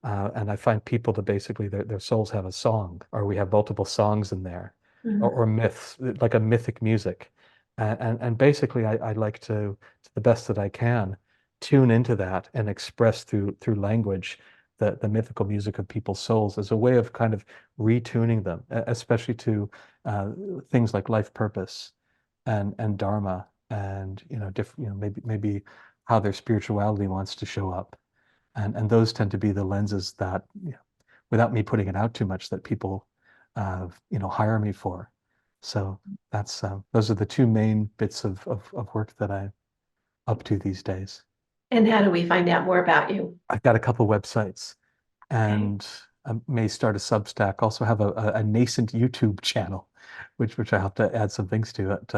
And I find people to basically their souls have a song, or we have multiple songs in there, or Mhm. myths, like a mythic music. And basically I like to the best that I can, tune into that and express through language the mythical music of people's souls as a way of kind of retuning them, especially to uh, things like life purpose and dharma, and different, maybe how their spirituality wants to show up. And those tend to be the lenses that, without me putting it out too much, that people hire me for. So that's those are the two main bits of work that I'm up to these days. And how do we find out more about you? I've got a couple websites, Okay. and I may start a Substack. Also have a nascent YouTube channel, which I have to add some things to it.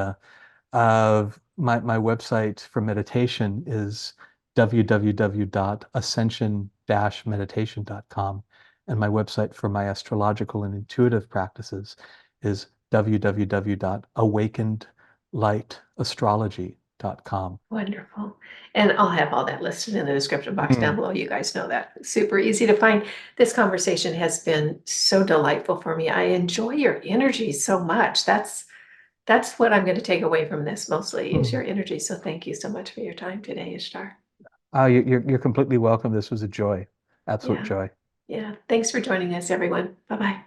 My website for meditation is www.ascension-meditation.com, and my website for my astrological and intuitive practices is www.awakenedlightastrology.com. Wonderful. And I'll have all that listed in the description box down Mm. below. You guys know that. Super easy to find. This conversation has been so delightful for me. I enjoy your energy so much. That's what I'm going to take away from this mostly is your Mm. energy. So thank you so much for your time today, Ishtar. You're completely welcome. This was a joy, absolute Yeah. joy. Yeah. Thanks for joining us, everyone. Bye-bye.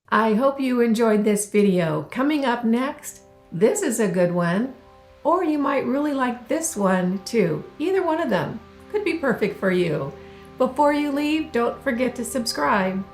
I hope you enjoyed this video. Coming up next, this is a good one, or you might really like this one too. Either one of them could be perfect for you. Before you leave, don't forget to subscribe.